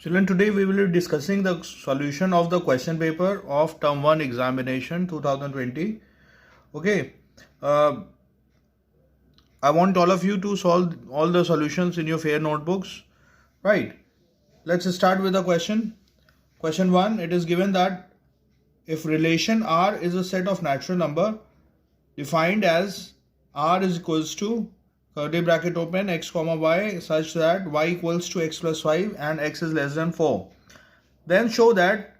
Children, today we will be discussing the solution of the question paper of Term 1 examination 2020. Okay. I want all of you to solve all the solutions in your fair notebooks. Right. Let's start with the question. Question 1, it is given that if relation R is a set of natural number defined as R is equals to curly bracket open x comma y such that y equals to x plus 5 and x is less than 4, then show that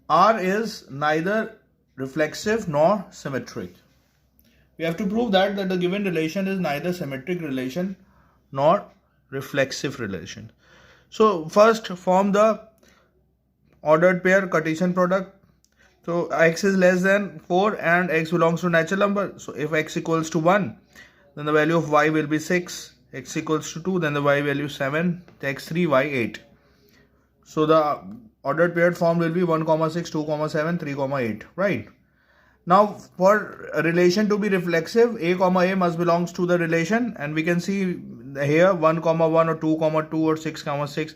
R is neither reflexive nor symmetric. We have to prove that the given relation is neither symmetric relation nor reflexive relation. So first form the ordered pair Cartesian product. So x is less than 4 and x belongs to natural number. So if x equals to 1, then the value of y will be 6, x equals to 2, then the y value 7, x 3, y 8. So the ordered paired form will be 1, 6, 2, 7, 3, 8, right? Now for a relation to be reflexive, a must belongs to the relation, and we can see here 1, 1 or 2, 2 or 6, 6.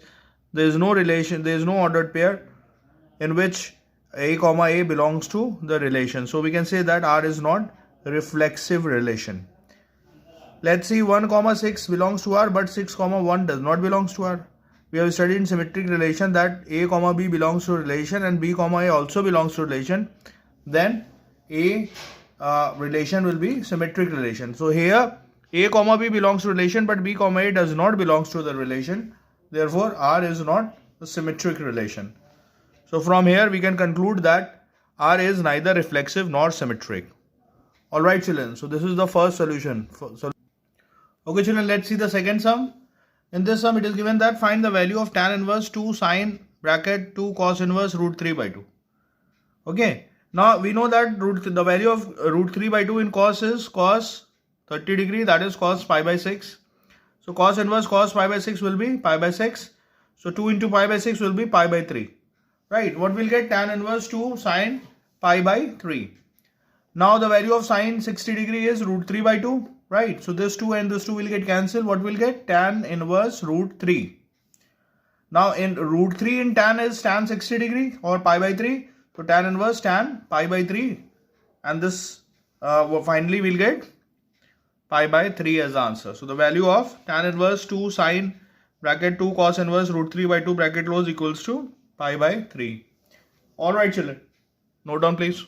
There is no relation, there is no ordered pair in which a belongs to the relation. So we can say that R is not a reflexive relation. Let's see, 1, 6 belongs to R, but 6, 1 does not belongs to R. We have studied in symmetric relation that a, b belongs to relation and b, a also belongs to relation. Then a relation will be symmetric relation. So here a, b belongs to relation, but b, a does not belongs to the relation. Therefore, R is not a symmetric relation. So from here we can conclude that R is neither reflexive nor symmetric. Alright children, so this is the first solution. Okay children, let's see the second sum. In this sum it is given that find the value of tan inverse 2 sine bracket 2 cos inverse root 3 by 2. Okay, now we know that the value of root 3 by 2 in cos is cos 30 degree, that is cos pi by 6. So cos inverse cos pi by 6 will be pi by 6. So 2 into pi by 6 will be pi by 3. Right, what will get tan inverse 2 sine pi by 3. Now the value of sine 60 degree is root 3 by 2. Right, so this 2 and this 2 will get cancelled. What will get? Tan inverse root 3. Now in root 3 in tan is tan 60 degree or pi by 3. So tan inverse tan pi by 3. And this finally we'll get pi by 3 as the answer. So the value of tan inverse 2 sine bracket 2 cos inverse root 3 by 2 bracket close equals to pi by 3. Alright children, note down please.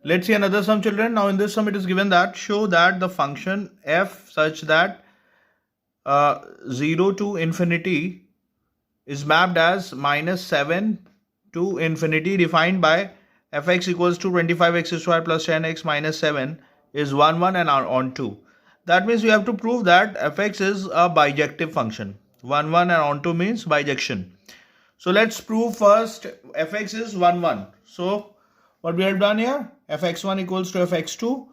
Let's see another sum children. Now in this sum it is given that show that the function f such that 0 to infinity is mapped as minus 7 to infinity defined by fx equals to 25x square plus 10x minus 7 is 1, 1 and on 2. That means we have to prove that fx is a bijective function. 1, 1 and on 2 means bijection. So let's prove first fx is 1, 1. So what we have done here, fx1 equals to fx2.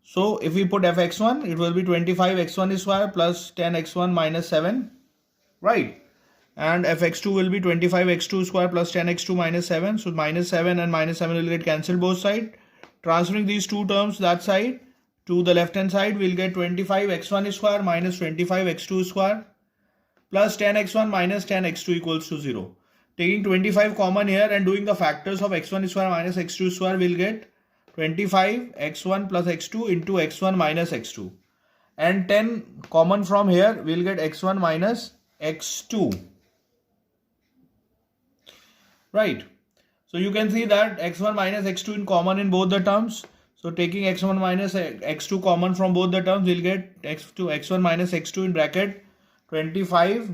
So if we put fx1, it will be 25x1 square plus 10x1 minus 7, right? And fx2 will be 25x2 square plus 10x2 minus 7. So minus 7 and minus 7 will get cancelled both sides. Transferring these two terms that side to the left hand side, we'll get 25x1 square minus 25x2 square plus 10x1 minus 10x2 equals to 0. Taking 25 common here and doing the factors of x1 square minus x2 square, will get 25 x1 plus x2 into x1 minus x2. And 10 common from here, we'll get x1 minus x2. Right. So you can see that x1 minus x2 in common in both the terms. So taking x1 minus x2 common from both the terms, we'll get x1 minus x2 in bracket 25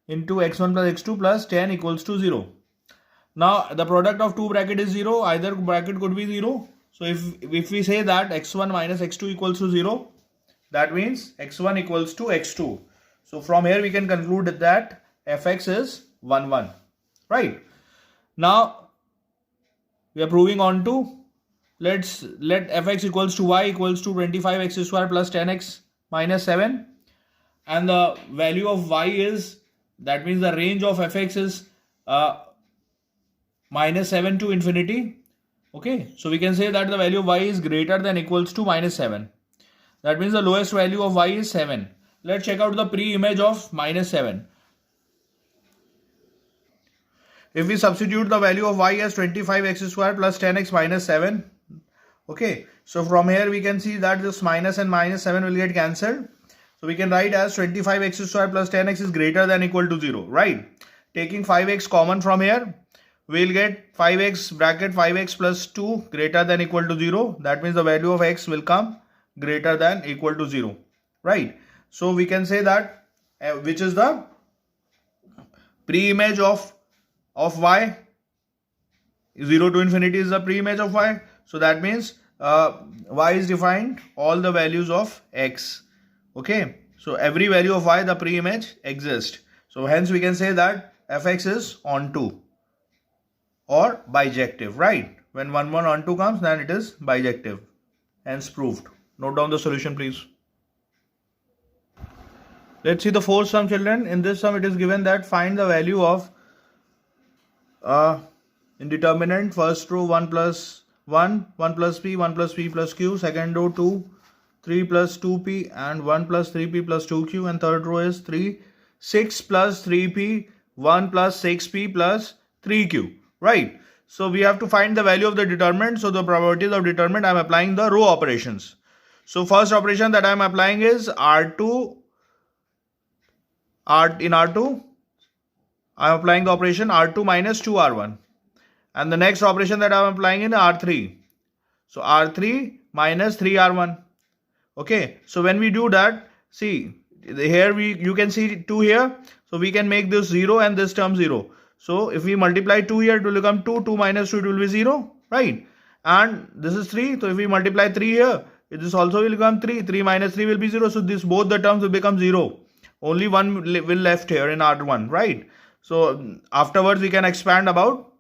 into x1 plus x2 plus 10 equals to 0. Now the product of two bracket is 0. Either bracket could be 0. So if we say that x1 minus x2 equals to 0, that means x1 equals to x2. So from here we can conclude that fx is 1, 1. Right. Now we are proving on to, let fx equals to y equals to 25x square plus 10x minus 7. And the value of y is, that means the range of fx is minus 7 to infinity. Okay, so we can say that the value of y is greater than equals to minus 7. That means the lowest value of y is 7. let's check out the pre-image of minus 7. If we substitute the value of y as 25x square plus 10x minus 7, okay, so from here we can see that this minus and minus 7 will get cancelled. So we can write as 25x square plus 10x is greater than equal to 0, right? Taking 5x common from here, we'll get 5x bracket 5x plus 2 greater than equal to 0. That means the value of x will come greater than equal to 0, right? So we can say that which is the pre-image of y. 0 to infinity is the pre-image of y. So that means y is defined all the values of x. Okay, so every value of y, the pre-image exists. So hence we can say that fx is onto or bijective, right? When 1 1 onto comes, then it is bijective. Hence proved. Note down the solution, please. Let's see the fourth sum, children. In this sum, it is given that find the value of indeterminate. First row 1 plus 1, 1 plus p, 1 plus p plus q. Second row 2, 3 plus 2p and 1 plus 3p plus 2q. And third row is 3, 6 plus 3p, 1 plus 6p plus 3q. Right. So we have to find the value of the determinant. So the probabilities of determinant, I am applying the row operations. So first operation that I am applying is R2. In R2, I am applying the operation R2 minus 2R1. And the next operation that I am applying in R3. So R3 minus 3R1. Okay. So when we do that, see here you can see 2 here. So we can make this 0 and this term 0. So if we multiply 2 here, it will become 2. 2 minus 2, it will be 0. Right. And this is 3. So if we multiply 3 here, this also will become 3. 3 minus 3 will be 0. So this both the terms will become 0. Only one will left here in R1. Right. So afterwards we can expand about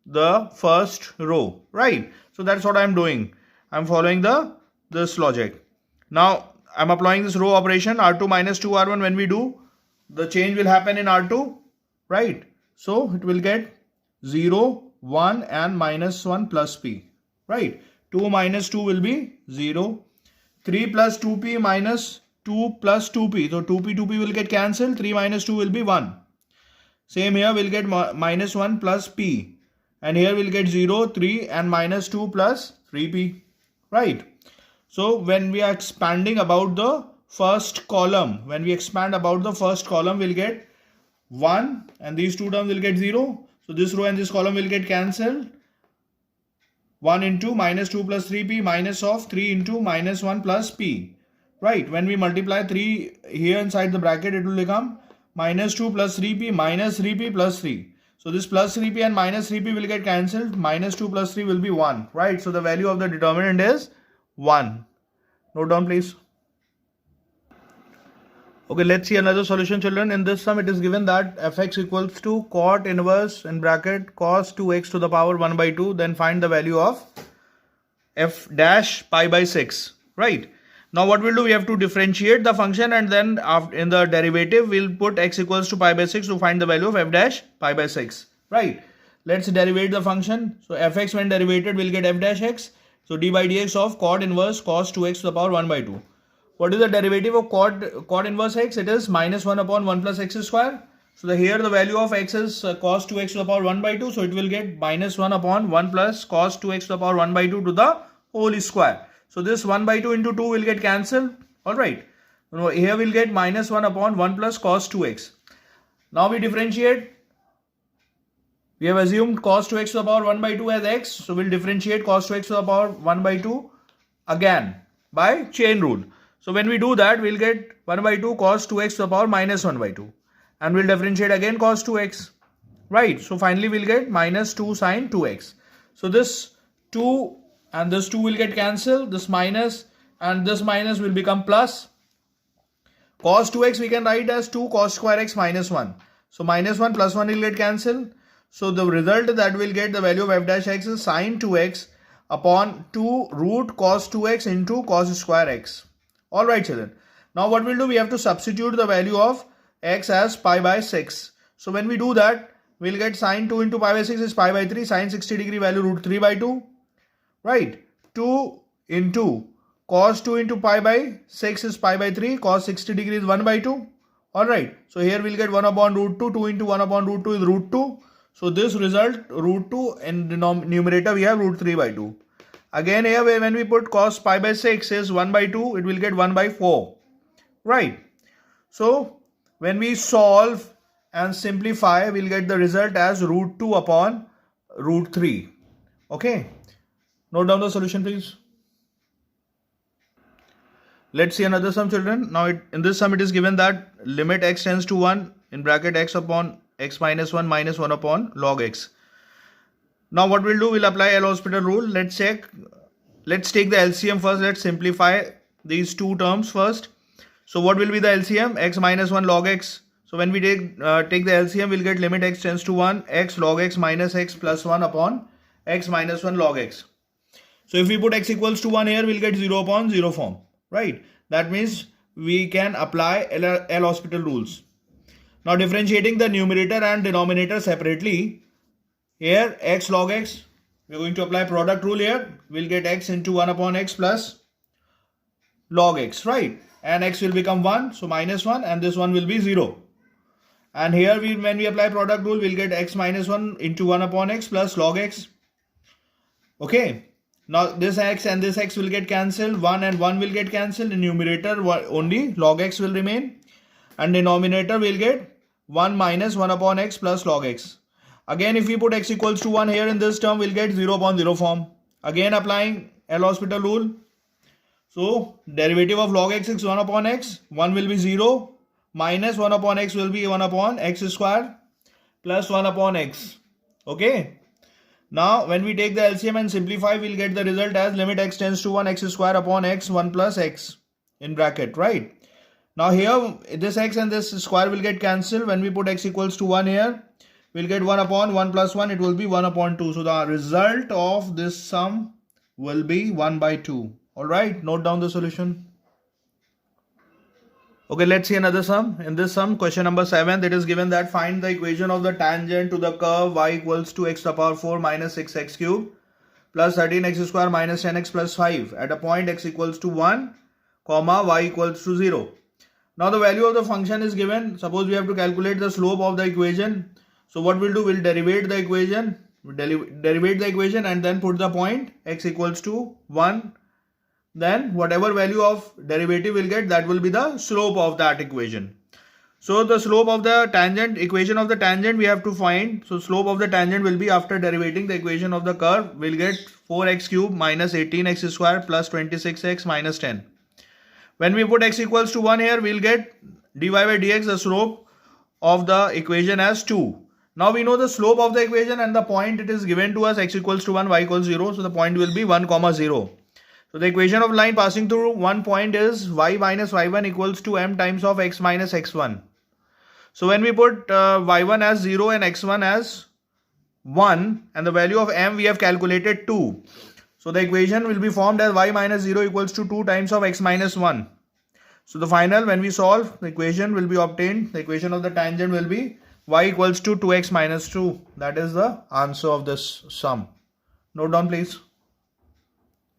the first row. Right. So that's what I am doing. I am following this logic. Now I am applying this row operation R2 minus 2R1. When we do, the change will happen in R2. Right. So it will get 0, 1 and minus 1 plus p. Right. 2 minus 2 will be 0. 3 plus 2p minus 2 plus 2p. So 2p will get cancelled. 3 minus 2 will be 1. Same here we'll get minus 1 plus p. And here we'll get 0, 3 and minus 2 plus 3p. Right. So when we are expanding about the first column, we'll get 1 and these two terms will get 0. So this row and this column will get cancelled. 1 into minus 2 plus 3p minus of 3 into minus 1 plus p. Right. When we multiply 3 here inside the bracket, it will become minus 2 plus 3p minus 3p plus 3. So this plus 3p and minus 3p will get cancelled. Minus 2 plus 3 will be 1. Right. So the value of the determinant is 1. Note down, please. Okay, let's see another solution, children. In this sum, it is given that fx equals to cot inverse in bracket cos 2x to the power 1 by 2. Then find the value of f dash pi by 6. Right. Now what we'll do, we have to differentiate the function and then in the derivative, we'll put x equals to pi by 6 to find the value of f dash pi by 6. Right. Let's derivate the function. So fx when derivated, we'll get f dash x. So d by dx of cot inverse cos 2x to the power 1 by 2. What is the derivative of cot inverse x? It is minus 1 upon 1 plus x square. So here the value of x is cos 2x to the power 1 by 2. So it will get minus 1 upon 1 plus cos 2x to the power 1 by 2 to the whole square. So this 1 by 2 into 2 will get cancelled. Alright. Here we'll get minus 1 upon 1 plus cos 2x. Now we differentiate. We have assumed cos 2x to the power 1 by 2 as x. So we'll differentiate cos 2x to the power 1 by 2 again by chain rule. So when we do that, we'll get 1 by 2 cos 2x to the power minus 1 by 2. And we'll differentiate again cos 2x. Right. So finally we'll get minus 2 sin 2x. So this 2 and this 2 will get cancelled. This minus and this minus will become plus. Cos 2x we can write as 2 cos square x minus 1. So minus 1 plus 1 will get cancelled. So the result that we'll get the value of f dash x is sin 2x upon 2 root cos 2x into cos square x. Alright, children. Now what we'll do, we have to substitute the value of x as pi by 6. So when we do that, we'll get sin 2 into pi by 6 is pi by 3. Sin 60 degree value root 3 by 2. Right. 2 into cos 2 into pi by 6 is pi by 3. Cos 60 degree is 1 by 2. Alright. So here we'll get 1 upon root 2. 2 into 1 upon root 2 is root 2. So this result root 2 in the numerator we have root 3 by 2. Again here when we put cos pi by 6 is 1 by 2. It will get 1 by 4. Right. So when we solve and simplify, we'll get the result as root 2 upon root 3. Okay. Note down the solution, please. Let's see another sum, children. Now in this sum it is given that limit x tends to 1 in bracket x upon x minus 1 minus 1 upon log x. Now what we'll do, we'll apply L'Hospital rule. Let's check. Let's take the LCM first. Let's simplify these two terms first. So what will be the LCM? X minus 1 log x. So when we take the LCM, we'll get limit x tends to 1 x log x minus x plus 1 upon x minus 1 log x. So if we put x equals to 1 here, we'll get 0 upon 0 form. Right? That means we can apply L'Hospital rules. Now differentiating the numerator and denominator separately. Here x log x, we're going to apply product rule here. We'll get x into 1 upon x plus log x, right? And x will become 1, so minus 1, and this one will be 0. And here when we apply product rule, we'll get x minus 1 into 1 upon x plus log x. Okay. Now this x and this x will get cancelled. 1 and 1 will get cancelled. In numerator only log x will remain. And denominator will get 1 minus 1 upon x plus log x. Again, if we put x equals to 1 here in this term, we'll get 0 upon 0 form. Again, applying L'Hospital rule. So, derivative of log x is 1 upon x. 1 will be 0. Minus 1 upon x will be 1 upon x square. Plus 1 upon x. Okay. Now, when we take the LCM and simplify, we'll get the result as limit x tends to 1 x square upon x 1 plus x in bracket, right? Now, here, this x and this square will get cancelled. When we put x equals to 1 here, we'll get 1 upon 1 plus 1, it will be 1 upon 2. So the result of this sum will be 1 by 2. Alright, note down the solution. Okay, let's see another sum. In this sum, question number 7, it is given that find the equation of the tangent to the curve y equals to x to the power 4 minus 6x cube plus 13x square minus 10x plus 5 at a point x equals to 1, comma y equals to 0. Now the value of the function is given. Suppose we have to calculate the slope of the equation. So what we'll do, we'll derivate the equation and then put the point x equals to 1. Then whatever value of derivative we'll get, that will be the slope of that equation. So the slope of the tangent, equation of the tangent we have to find. So slope of the tangent will be after derivating the equation of the curve, we'll get 4x cube minus 18x square plus 26x minus 10. When we put x equals to 1 here, we'll get dy by dx, the slope of the equation as 2. Now we know the slope of the equation and the point it is given to us x equals to 1, y equals 0. So the point will be 1, 0. So the equation of line passing through one point is y minus y1 equals to m times of x minus x1. So when we put y1 as 0 and x1 as 1 and the value of m we have calculated 2. So the equation will be formed as y minus 0 equals to 2 times of x minus 1. So the final, when we solve, the equation will be obtained. The equation of the tangent will be y equals to 2x minus 2. That is the answer of this sum. Note down please.